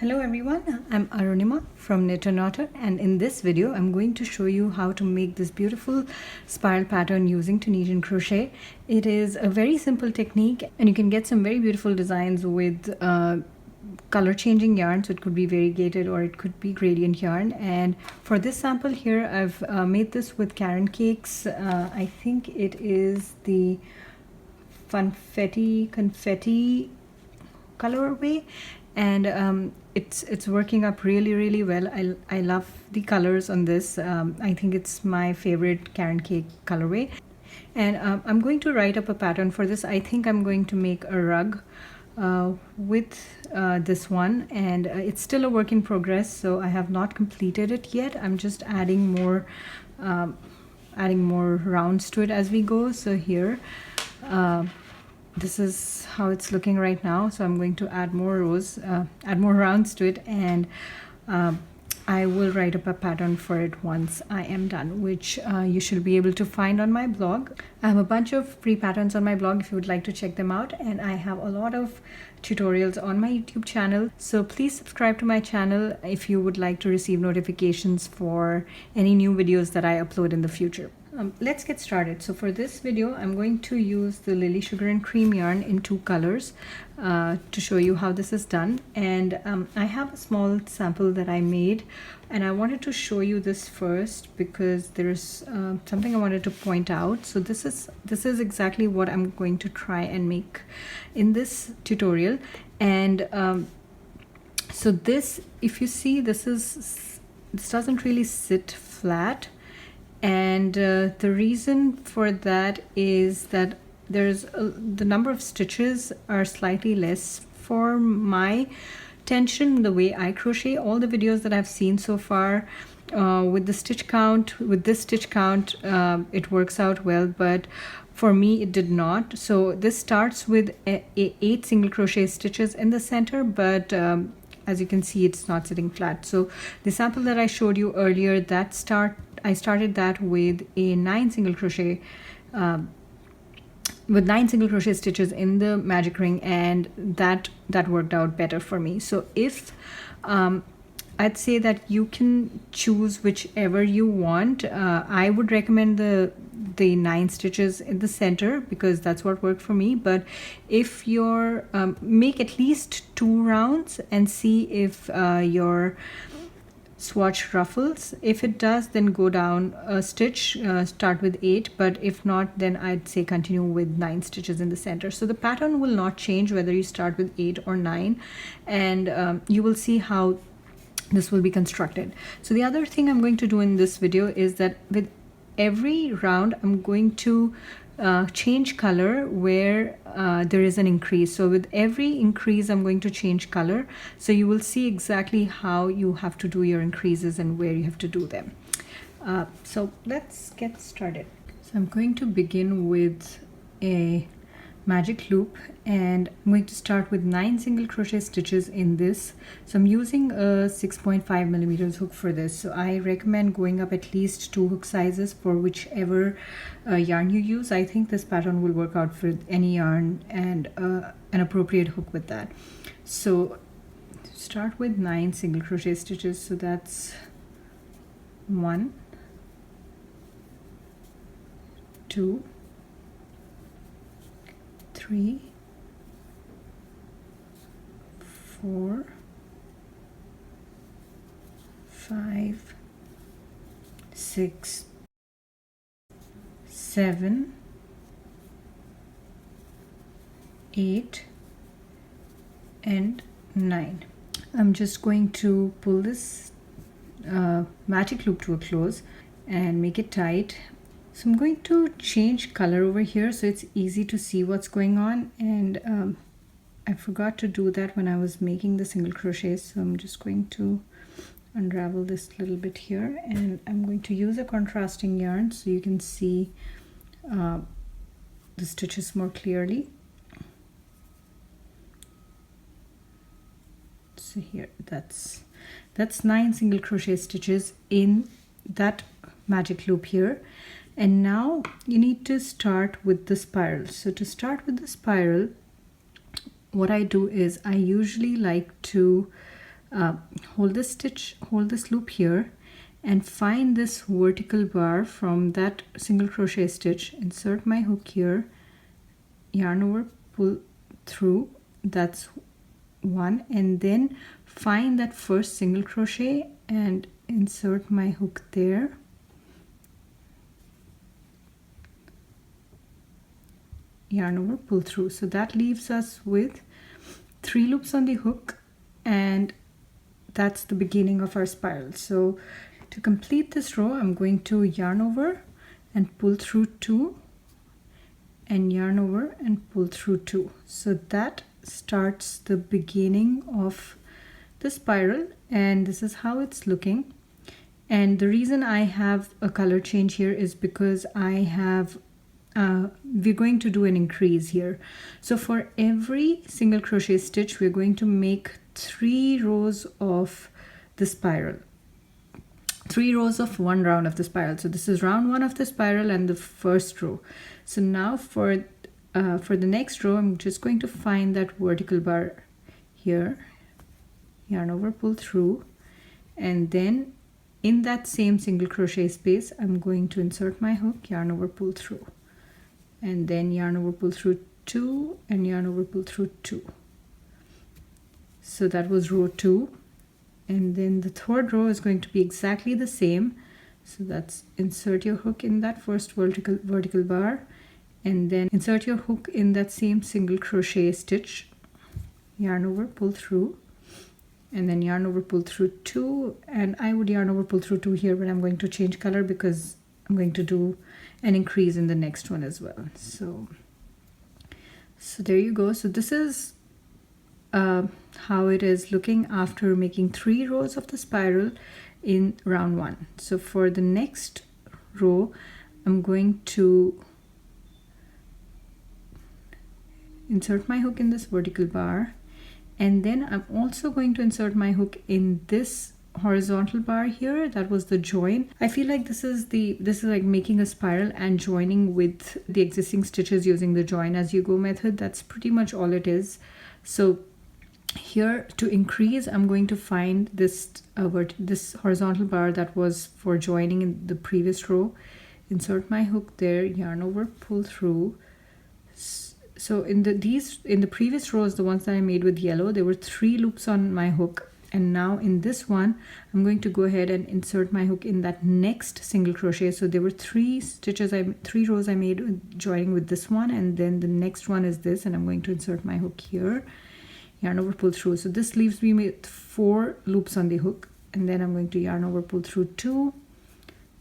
Hello everyone, I'm Arunima from Knit and Otter, and in this video I'm going to show you how to make this beautiful spiral pattern using Tunisian crochet. It is a very simple technique and you can get some very beautiful designs with color changing yarn. So it could be variegated or it could be gradient yarn, and for this sample here I've made this with Karen Cakes. I think it is the confetti colorway, and it's working up really well. I love the colors on this. I think it's my favorite Karen Cake colorway, and I'm going to write up a pattern for this. I think I'm going to make a rug with this one, and it's still a work in progress, so I have not completed it yet. I'm just adding more rounds to it as we go. So here this is how it's looking right now, so I'm going to add more rows, add more rounds to it, and I will write up a pattern for it once I am done, which you should be able to find on my blog. I have a bunch of free patterns on my blog if you would like to check them out, and I have a lot of tutorials on my YouTube channel, so please subscribe to my channel if you would like to receive notifications for any new videos that I upload in the future. Let's get started. So for this video I'm going to use the Lily Sugar and Cream yarn in 2 colors to show you how this is done, and I have a small sample that I made, and I wanted to show you this first because there's something I wanted to point out. So this is exactly what I'm going to try and make in this tutorial, and so this, if you see, this doesn't really sit flat. And the reason for that is that the number of stitches are slightly less for my tension, the way I crochet. All the videos that I've seen so far with this stitch count, it works out well, but for me it did not. So this starts with 8 single crochet stitches in the center, but as you can see, it's not sitting flat. So the sample that I showed you earlier, I started that with a 9 single crochet stitches in the magic ring, and that worked out better for me. So if I'd say that you can choose whichever you want. I would recommend the 9 stitches in the center because that's what worked for me. But if you're make at least 2 rounds and see if your swatch ruffles. If it does, then go down a stitch, start with 8, but if not, then I'd say continue with 9 stitches in the center. So the pattern will not change whether you start with 8 or 9, and you will see how this will be constructed. So the other thing I'm going to do in this video is that with every round I'm going to change color where there is an increase. So with every increase I'm going to change color, so you will see exactly how you have to do your increases and where you have to do them. So let's get started. So I'm going to begin with a magic loop, and I'm going to start with 9 single crochet stitches in this. So I'm using a 6.5 millimeters hook for this, so I recommend going up at least 2 hook sizes for whichever yarn you use. I think this pattern will work out for any yarn, and an appropriate hook with that. So start with 9 single crochet stitches, so that's 1, 2, 3, 4, 5, 6, 7, 8, and 9. I'm just going to pull this magic loop to a close and make it tight. So I'm going to change color over here so it's easy to see what's going on, and I forgot to do that when I was making the single crochet, so I'm just going to unravel this little bit here, and I'm going to use a contrasting yarn so you can see the stitches more clearly. So here, that's 9 single crochet stitches in that magic loop here. And now you need to start with the spiral. So to start with the spiral, what I do is I usually like to hold this loop here and find this vertical bar from that single crochet stitch, insert my hook here, yarn over, pull through, that's one, and then find that first single crochet and insert my hook there, yarn over, pull through. So that leaves us with 3 loops on the hook, and that's the beginning of our spiral. So to complete this row, I'm going to yarn over and pull through 2 and yarn over and pull through 2. So that starts the beginning of the spiral, and this is how it's looking. And the reason I have a color change here is because I have we're going to do an increase here. So for every single crochet stitch, we're going to make 3 rows of the spiral, 3 rows of 1 round of the spiral. So this is round 1 of the spiral and the first row. So now for the next row, I'm just going to find that vertical bar here, yarn over, pull through, and then in that same single crochet space, I'm going to insert my hook, yarn over, pull through, and then yarn over, pull through 2 and yarn over, pull through 2. So that was row 2, and then the third row is going to be exactly the same. So that's insert your hook in that first vertical bar, and then insert your hook in that same single crochet stitch, yarn over, pull through, and then yarn over, pull through 2. And I would yarn over, pull through 2 here, but I'm going to change color because I'm going to do an increase in the next one as well. So there you go. So this is how it is looking after making 3 rows of the spiral in round 1. So for the next row, I'm going to insert my hook in this vertical bar, and then I'm also going to insert my hook in this horizontal bar here. That was the join. I feel like this is like making a spiral and joining with the existing stitches using the join as you go method. That's pretty much all it is. So here to increase, I'm going to find this this horizontal bar that was for joining in the previous row, insert my hook there, yarn over, pull through. So in the previous rows, the ones that I made with yellow, there were 3 loops on my hook. And now in this one, I'm going to go ahead and insert my hook in that next single crochet. So there were 3 rows I made joining with this one, and then the next one is this, and I'm going to insert my hook here, yarn over, pull through. So this leaves me with 4 loops on the hook, and then I'm going to yarn over, pull through 2,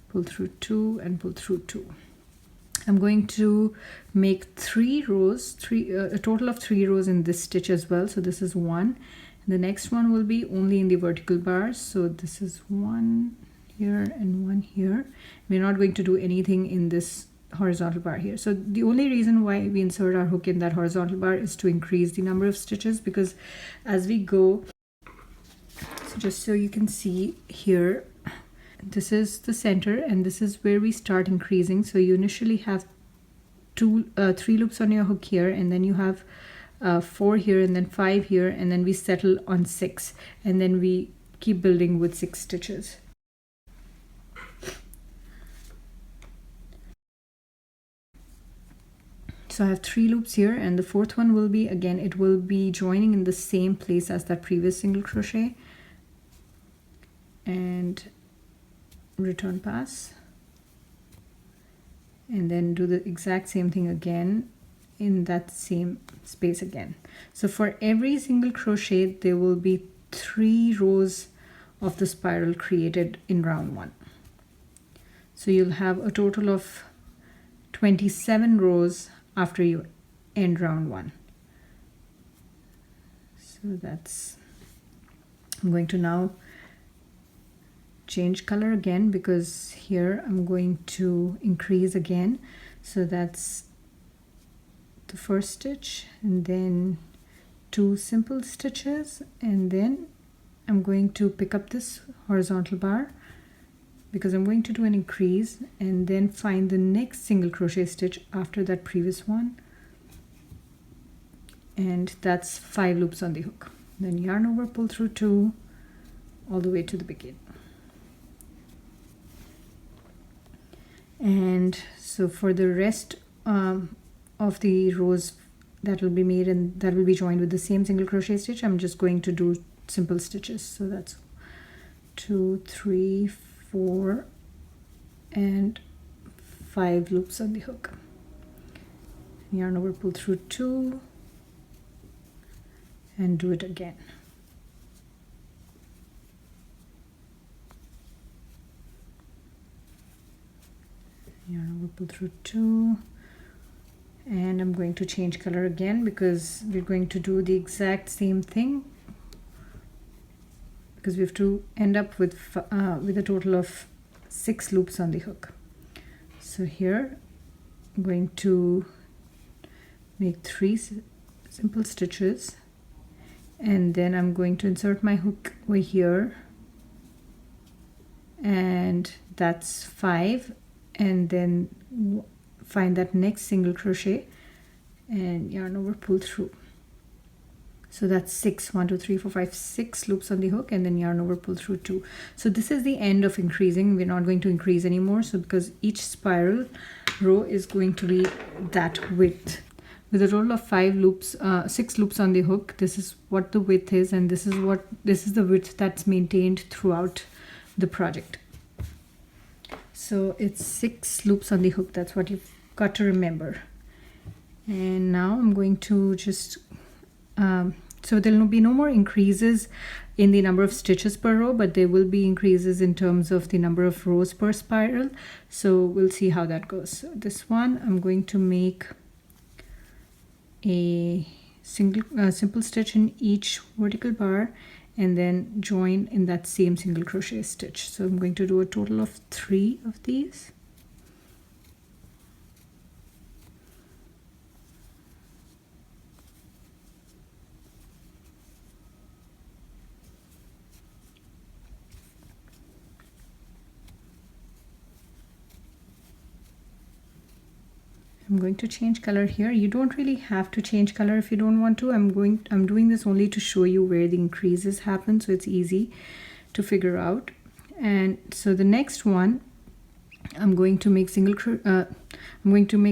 pull through 2, and pull through 2. I'm going to make 3 rows, a total of 3 rows in this stitch as well. So this is 1. The next one will be only in the vertical bars. So this is 1 here and 1 here. We're not going to do anything in this horizontal bar here. So the only reason why we insert our hook in that horizontal bar is to increase the number of stitches, because as we go, so just so you can see here, this is the center and this is where we start increasing. So you initially have 3 loops on your hook here, and then you have 4 here, and then 5 here, and then we settle on 6, and then we keep building with 6 stitches. So I have 3 loops here, and the 4th one will be, again, it will be joining in the same place as that previous single crochet, and return pass, and then do the exact same thing again in that same space again. So for every single crochet, there will be 3 rows of the spiral created in round 1. So you'll have a total of 27 rows after you end round 1. So that's, I'm going to now change color again, because here I'm going to increase again. So that's the first stitch, and then 2 simple stitches, and then I'm going to pick up this horizontal bar because I'm going to do an increase, and then find the next single crochet stitch after that previous one, and that's 5 loops on the hook. Then yarn over, pull through 2, all the way to the beginning. And so for the rest of the rows that will be made and that will be joined with the same single crochet stitch, I'm just going to do simple stitches. So that's 2, 3, 4 and 5 loops on the hook. Yarn over, pull through 2 and do it again. Yarn over, pull through 2, and I'm going to change color again because we're going to do the exact same thing, because we have to end up with a total of 6 loops on the hook. So here I'm going to make 3 simple stitches, and then I'm going to insert my hook over here, and that's 5, and then find that next single crochet and yarn over, pull through. So that's 6, 1, 2, 3, 4, 5, 6 loops on the hook, and then yarn over, pull through 2. So this is the end of increasing. We're not going to increase anymore, so because each spiral row is going to be that width. With a total of 5 loops, 6 loops on the hook, this is what the width is, and this is the width that's maintained throughout the project. So it's 6 loops on the hook. That's what you've got to remember. And now I'm going to just so there will be no more increases in the number of stitches per row, but there will be increases in terms of the number of rows per spiral. So we'll see how that goes. So this one, I'm going to make a simple stitch in each vertical bar and then join in that same single crochet stitch. So I'm going to do a total of 3 of these. I'm going to change color here. You don't really have to change color if you don't want to. I'm doing this only to show you where the increases happen, so it's easy to figure out. And so the next one, I'm going to make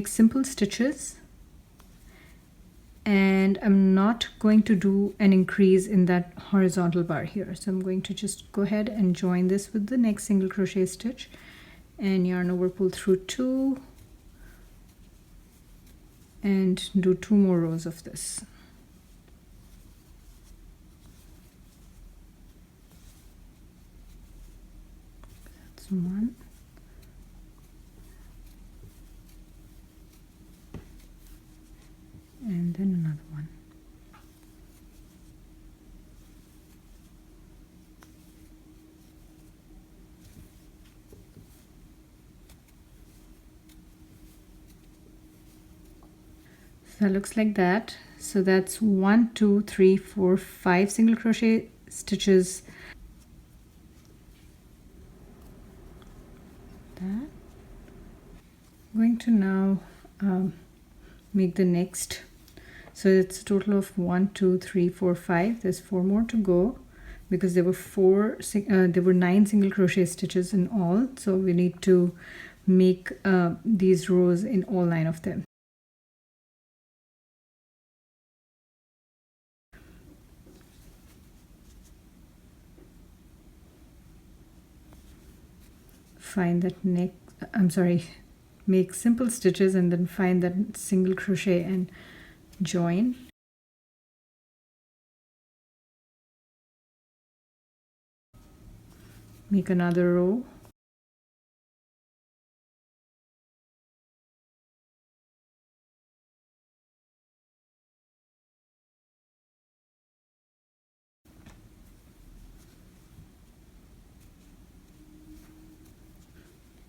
simple stitches, and I'm not going to do an increase in that horizontal bar here. So I'm going to just go ahead and join this with the next single crochet stitch and yarn over, pull through 2 and do 2 more rows of this. That's 1. And then another one. So that looks like that. So that's 1, 2, 3, 4, 5 single crochet stitches. That. I'm going to now make the next. So it's a total of 1, 2, 3, 4, 5. There's 4 more to go because there were 9 single crochet stitches in all. So we need to make these rows in all 9 of them. Find that make simple stitches and then find that single crochet and join. Make another row.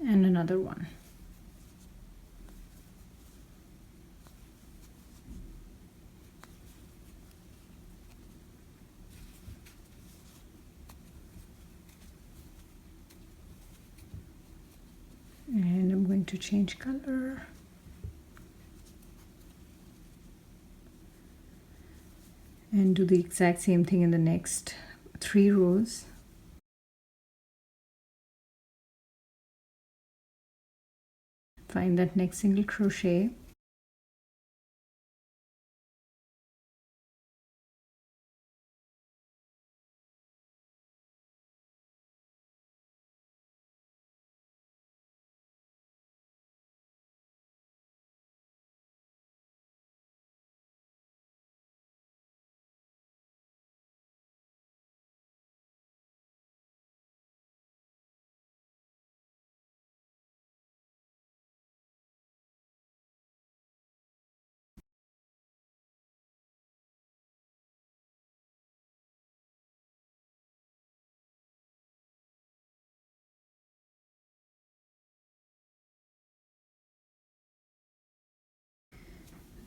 And another one. And I'm going to change color. And do the exact same thing in the next 3 rows. find that next single crochet,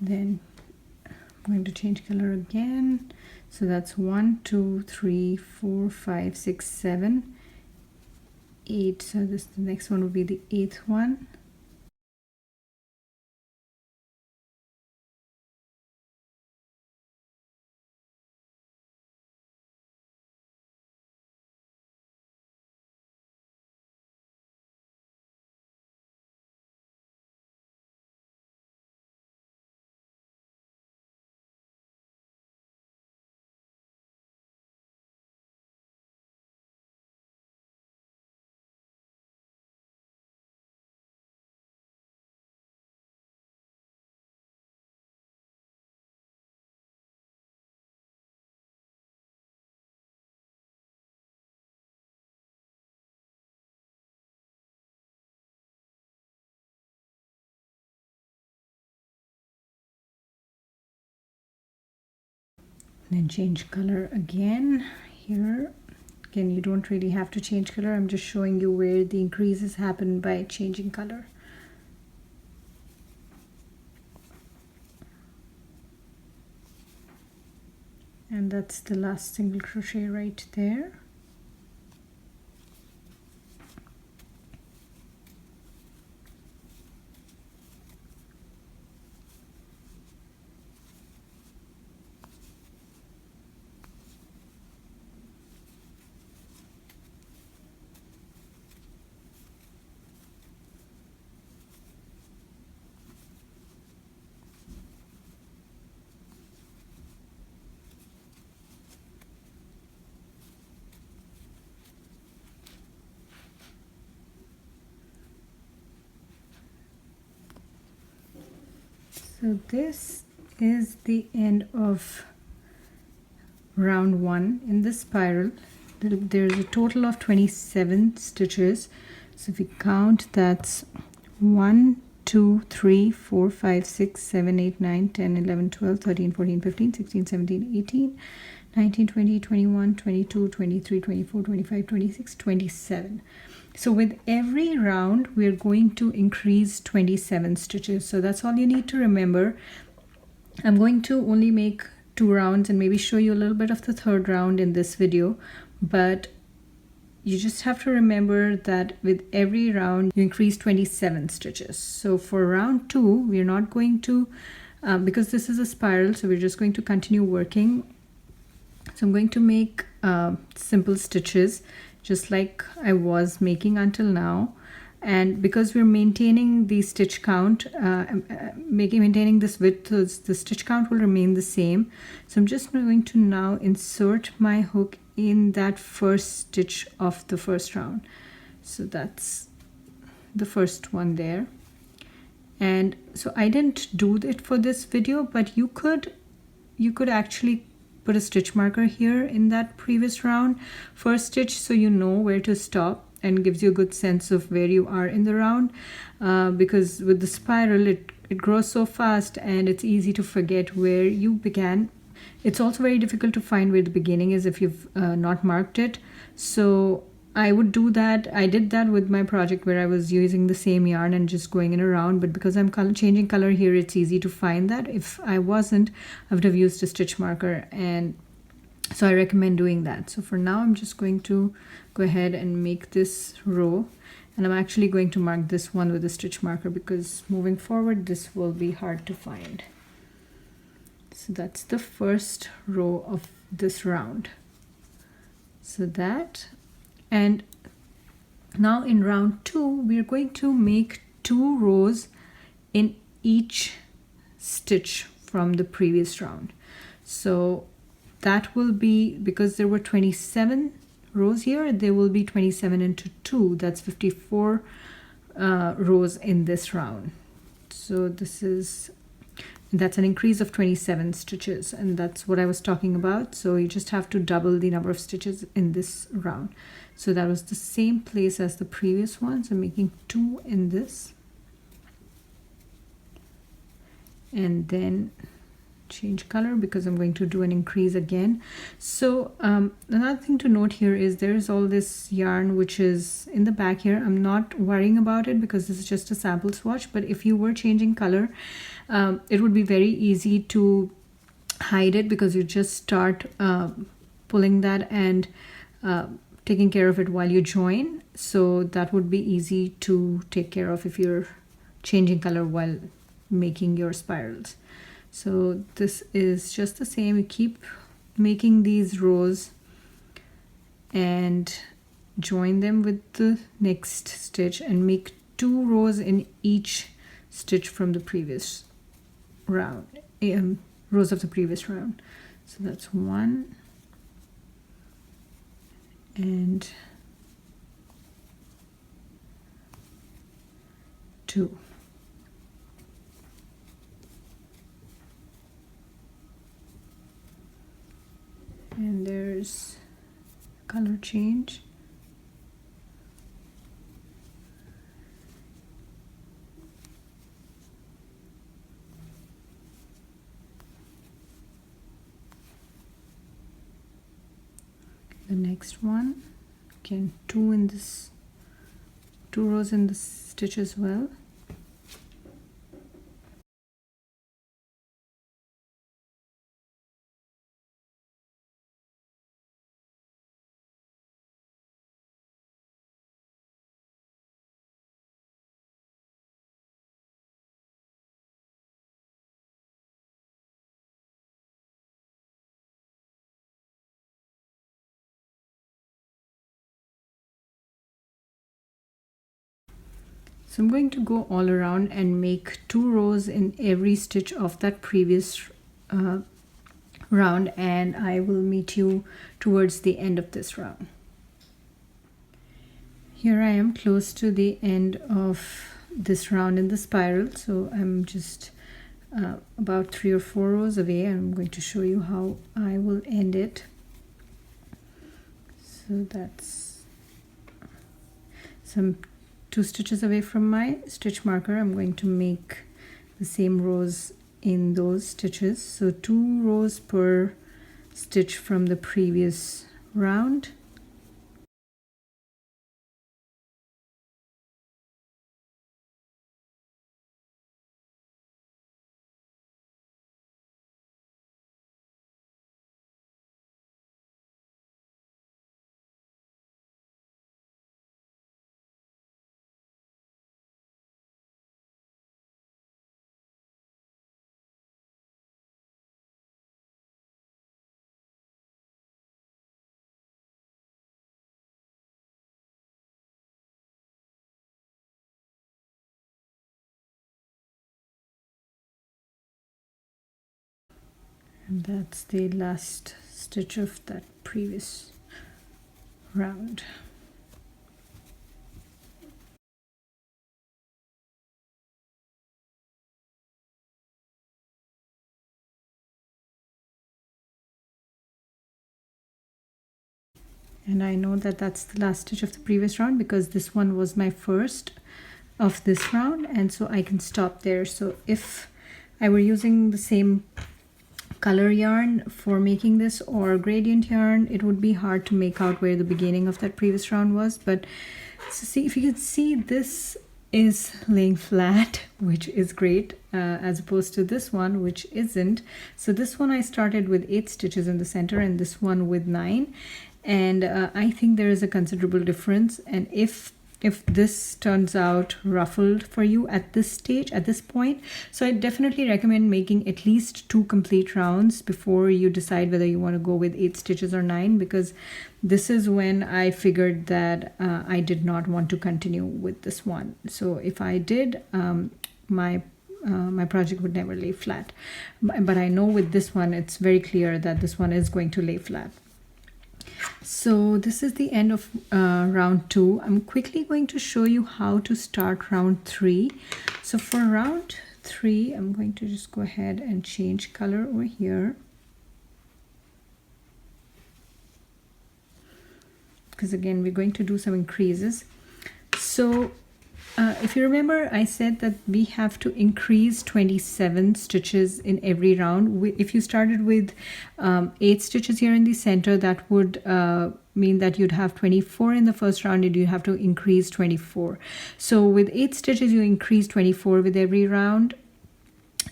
then I'm going to change color again. So that's 1 2 3 4 5 6 7 8. So this, the next one will be the 8th one. Then change color again here. Again, you don't really have to change color. I'm just showing you where the increases happen by changing color. And that's the last single crochet right there. So this is the end of round 1 in the spiral. There's a total of 27 stitches. So if we count, that's 1 2 3 4 5 6 7 8 9 10 11 12 13 14 15 16 17 18 19 20 21 22 23 24 25 26 27. So with every round we're going to increase 27 stitches. So that's all you need to remember. I'm going to only make 2 rounds and maybe show you a little bit of the third round in this video, but you just have to remember that with every round you increase 27 stitches. So for round 2 we're not going to because this is a spiral, so we're just going to continue working. So I'm going to make simple stitches just like I was making until now, and because we're maintaining the stitch count, maintaining this width, the stitch count will remain the same. So I'm just going to now insert my hook in that first stitch of the first round. So that's the first one there. And so I didn't do it for this video, but you could actually put a stitch marker here in that previous round first stitch, so you know where to stop and gives you a good sense of where you are in the round, because with the spiral it grows so fast and it's easy to forget where you began. It's also very difficult to find where the beginning is if you've not marked it. So I would do that. I did that with my project where I was using the same yarn and just going in around, but because I'm changing color here, it's easy to find that. If I wasn't, I would have used a stitch marker, and so I recommend doing that. So for now I'm just going to go ahead and make this row, and I'm actually going to mark this one with a stitch marker because moving forward this will be hard to find. So that's the first row of this round. So that, and now in round 2 we're going to make 2 rows in each stitch from the previous round. So that will be, because there were 27 rows here, there will be 27 into 2, that's 54 rows in this round. So that's an increase of 27 stitches, and that's what I was talking about. So you just have to double the number of stitches in this round. So that was the same place as the previous one, so I'm making 2 in this, and then change color because I'm going to do an increase again. So another thing to note here is there's all this yarn which is in the back here. I'm not worrying about it because this is just a sample swatch, but if you were changing color, it would be very easy to hide it, because you just start pulling that and taking care of it while you join. So that would be easy to take care of if you're changing color while making your spirals. So this is just the same. You keep making these rows and join them with the next stitch and make 2 rows in each stitch from the previous round, rows of the previous round. So that's 1 and 2. And there's color change. The next one, again 2 in this, 2 rows in this stitch as well. So I'm going to go all around and make 2 rows in every stitch of that previous round, and I will meet you towards the end of this round. Here I am close to the end of this round in the spiral, so I'm just about 3 or 4 rows away. I'm going to show you how I will end it. So that's some 2 stitches away from my stitch marker. I'm going to make the same rows in those stitches, so 2 rows per stitch from the previous round. And that's the last stitch of that previous round. And I know that that's the last stitch of the previous round because this one was my first of this round, and so I can stop there. So if I were using the same color yarn for making this or gradient yarn, it would be hard to make out where the beginning of that previous round was. But so see, if you can see, this is laying flat, which is great, as opposed to this one, which isn't. So this one I started with 8 stitches in the center and this one with 9, and I think there is a considerable difference. And if if this turns out ruffled for you at this stage, at this point. So I definitely recommend making at least 2 complete rounds before you decide whether you want to go with 8 stitches or 9, because this is when I figured that I did not want to continue with this one. So if I did, my project would never lay flat. But I know with this one, it's very clear that this one is going to lay flat. So this is the end of round 2. I'm quickly going to show you how to start round 3. So for round 3, I'm going to just go ahead and change color over here, because again we're going to do some increases. So if you remember, I said that we have to increase 27 stitches in every round. If you started with 8 stitches here in the center, that would mean that you'd have 24 in the first round, and you have to increase 24. So with 8 stitches, you increase 24 with every round.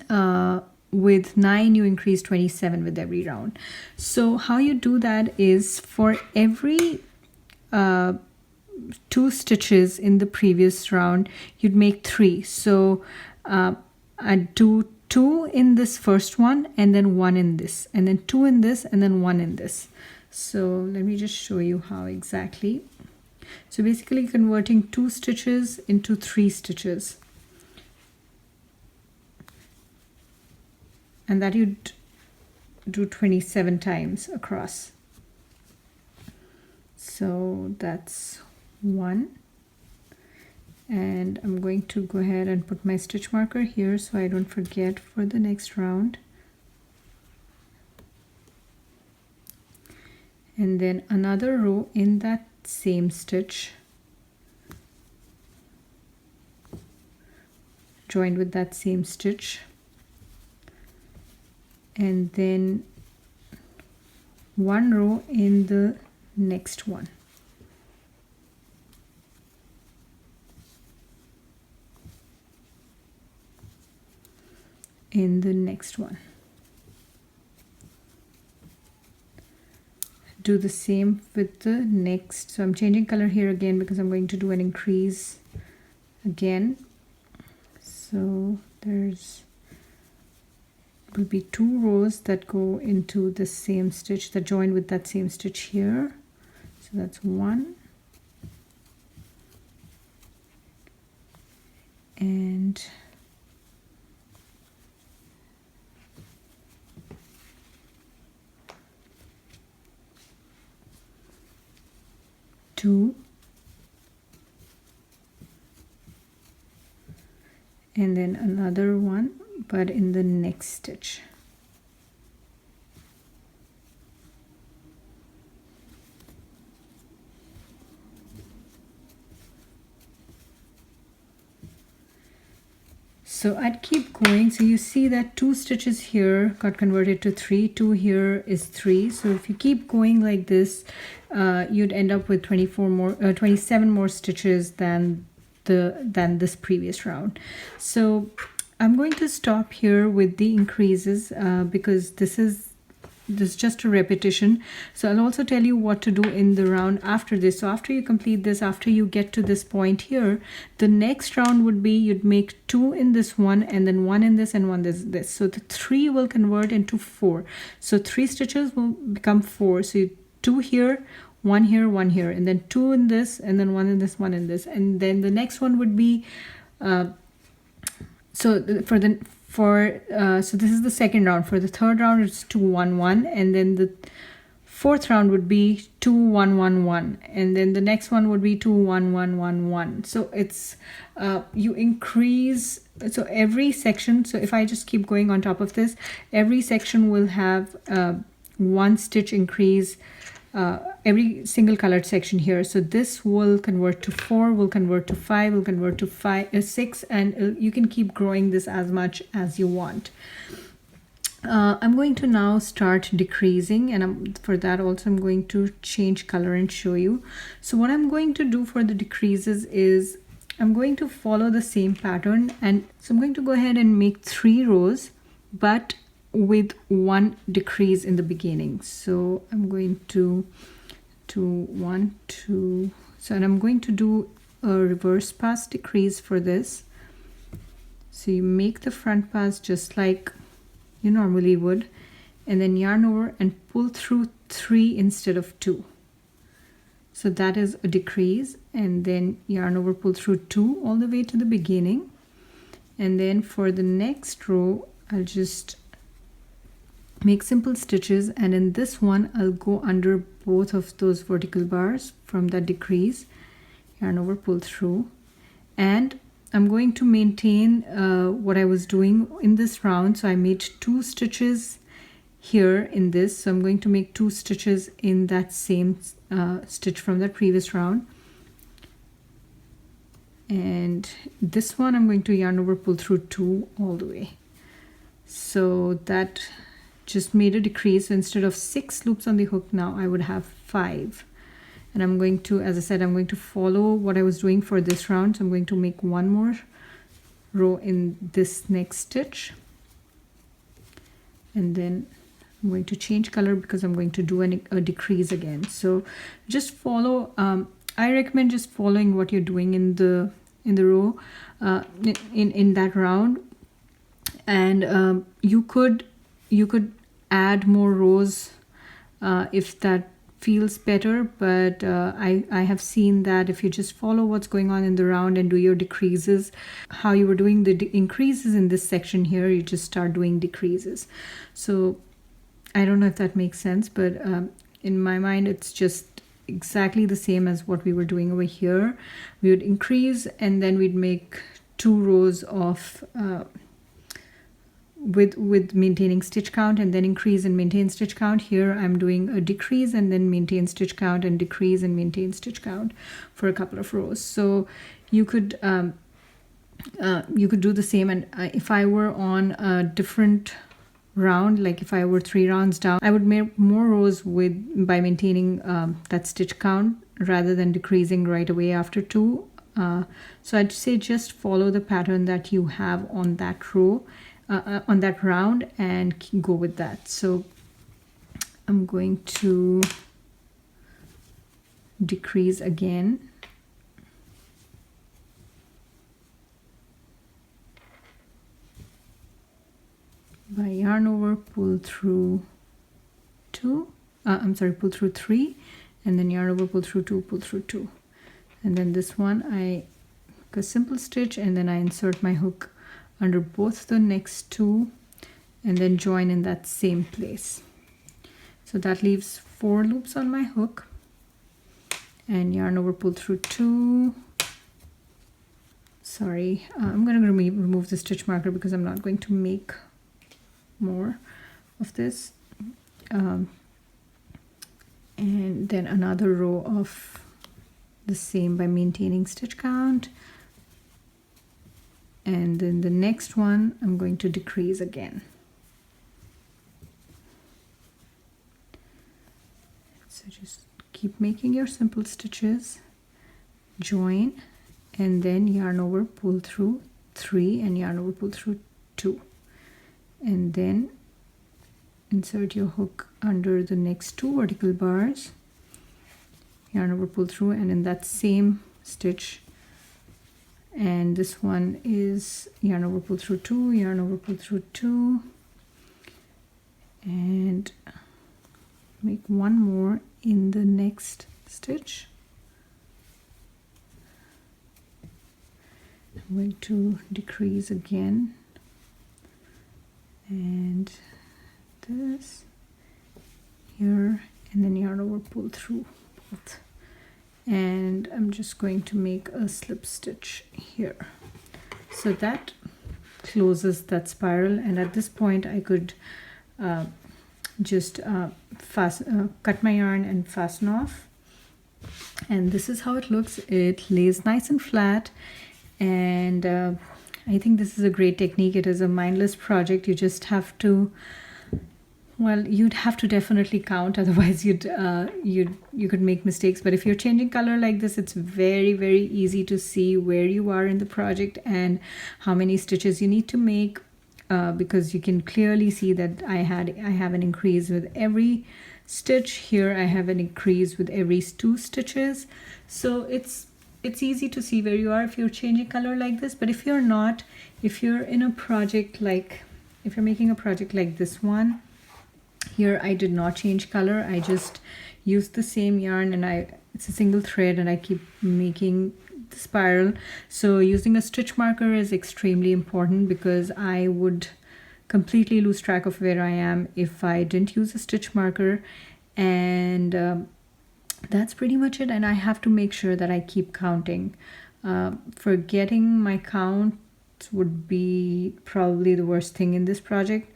With 9, you increase 27 with every round. So how you do that is, for every 2 stitches in the previous round, you'd make 3. So I'd do 2 in this first one, and then 1 in this, and then 2 in this, and then 1 in this. So let me just show you how exactly. So basically converting 2 stitches into 3 stitches, and that you'd do 27 times across. So that's 1, and I'm going to go ahead and put my stitch marker here so I don't forget for the next round. And then another row in that same stitch, joined with that same stitch, and then 1 row in the next one. In the next one. Do the same with the next. So I'm changing color here again because I'm going to do an increase again. So there's will be 2 rows that go into the same stitch, that join with that same stitch here. So that's 1, and 2, and then another one, but in the next stitch. So I'd keep going. So you see that 2 stitches here got converted to 3, 2 here is 3. So if you keep going like this, you'd end up with 27 more stitches than this previous round. So I'm going to stop here with the increases because this is just a repetition. So I'll also tell you what to do in the round after this. So after you complete this, after you get to this point here, the next round would be you'd make 2 in this one, and then 1 in this, and 1 this. So the 3 will convert into 4. So 3 stitches will become 4. So 2 here, 1 here, 1 here, and then 2 in this, and then 1 in this, 1 in this, and then the next one would be so this is the second round. For the third round, it's 2 1 1, and then the fourth round would be 2 1 1 1, and then the next one would be 2 1 1 1 1. So it's you increase. So every section. So if I just keep going on top of this, every section will have 1 stitch increase. Every single colored section here. So this will convert to 4, will convert to 5, will convert to 6, and you can keep growing this as much as you want. I'm going to now start decreasing, and for that also I'm going to change color and show you. So what I'm going to do for the decreases is I'm going to follow the same pattern, and so I'm going to go ahead and make 3 rows, but with 1 decrease in the beginning. So I'm going to do 1 2, so and I'm going to do a reverse pass decrease for this. So you make the front pass just like you normally would, and then yarn over and pull through 3 instead of 2. So that is a decrease, and then yarn over, pull through 2 all the way to the beginning. And then for the next row, I'll just make simple stitches, and in this one I'll go under both of those vertical bars from that decrease, yarn over, pull through, and I'm going to maintain what I was doing in this round. So I made 2 stitches here in this, so I'm going to make 2 stitches in that same stitch from that previous round. And this one I'm going to yarn over, pull through 2 all the way. So that just made a decrease. So instead of 6 loops on the hook, now I would have 5. And I'm going to, as I said, I'm going to follow what I was doing for this round. So I'm going to make 1 more row in this next stitch, and then I'm going to change color because I'm going to do a decrease again. So just follow, I recommend just following what you're doing in the row, in that round. And you could add more rows if that feels better, but I have seen that if you just follow what's going on in the round and do your decreases, how you were doing the increases in this section here, you just start doing decreases. So I don't know if that makes sense, but in my mind it's just exactly the same as what we were doing over here. We would increase, and then we'd make 2 rows of with maintaining stitch count, and then increase and maintain stitch count. Here I'm doing a decrease and then maintain stitch count, and decrease and maintain stitch count for a couple of rows. So you could do the same. And if I were on a different round, like if I were 3 rounds down, I would make more rows by maintaining that stitch count rather than decreasing right away after 2. So I'd say just follow the pattern that you have on that row, on that round, and go with that. So I'm going to decrease again. By yarn over, pull through 2, pull through 3, and then yarn over, pull through 2, pull through 2. And then this one I make a simple stitch, and then I insert my hook under both the next 2, and then join in that same place. So that leaves 4 loops on my hook, and yarn over, pull through 2. Sorry, I'm going to remove the stitch marker because I'm not going to make more of this. And then another row of the same by maintaining stitch count. And then the next one I'm going to decrease again. So just keep making your simple stitches, join, and then yarn over, pull through 3, and yarn over, pull through 2. And then insert your hook under the next 2 vertical bars, yarn over, pull through, and in that same stitch, and this one is yarn over, pull through 2, yarn over, pull through 2, and make 1 more in the next stitch. I'm going to decrease again, and this here, and then yarn over, pull through both. And I'm just going to make a slip stitch here. So that closes that spiral, and at this point I could just cut my yarn and fasten off. And this is how it looks. It lays nice and flat, and I think this is a great technique. It is a mindless project. You just have to, well, you'd have to definitely count, otherwise you could make mistakes. But if you're changing color like this, it's very, very easy to see where you are in the project and how many stitches you need to make, because you can clearly see that I have an increase with every stitch. Here I have an increase with every 2 stitches. So it's it's easy to see where you are if you're changing color like this. But if you're not, if you're in a project like, if you're making a project like this one, here I did not change color. I just used the same yarn, and it's a single thread, and I keep making the spiral. So using a stitch marker is extremely important, because I would completely lose track of where I am if I didn't use a stitch marker. And that's pretty much it. And I have to make sure that I keep counting. Forgetting my count would be probably the worst thing in this project,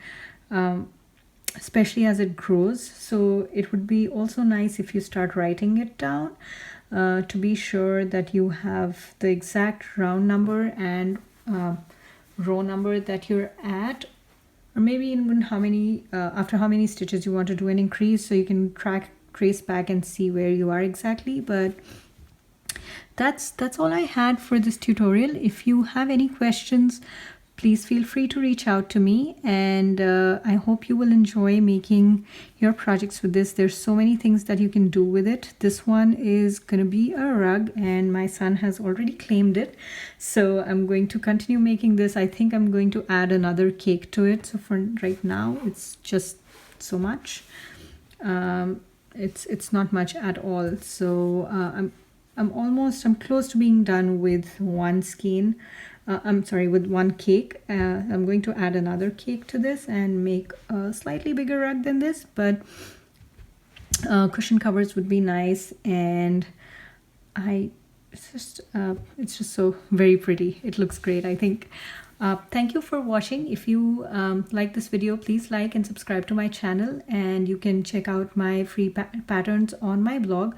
especially as it grows. So it would be also nice if you start writing it down, to be sure that you have the exact round number and row number that you're at, or maybe even how many after how many stitches you want to do an increase, so you can trace back and see where you are exactly. But that's all I had for this tutorial. If you have any questions, please feel free to reach out to me, and I hope you will enjoy making your projects with this. There's so many things that you can do with it. This one is gonna be a rug, and my son has already claimed it, so I'm going to continue making this. I think I'm going to add another cake to it. So for right now, it's just so much. It's not much at all. So I'm close to being done with one skein. With one cake. I'm going to add another cake to this and make a slightly bigger rug than this, but cushion covers would be nice. And it's just so very pretty. It looks great, I think. Thank you for watching. If you like this video, please like and subscribe to my channel, and you can check out my free patterns on my blog.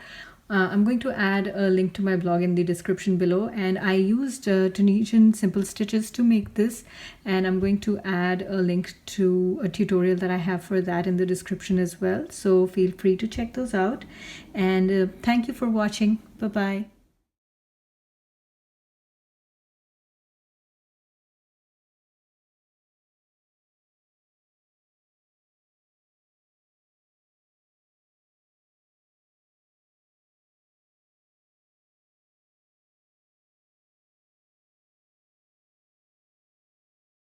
I'm going to add a link to my blog in the description below, and I used Tunisian simple stitches to make this, and I'm going to add a link to a tutorial that I have for that in the description as well. So feel free to check those out, and thank you for watching. Bye bye.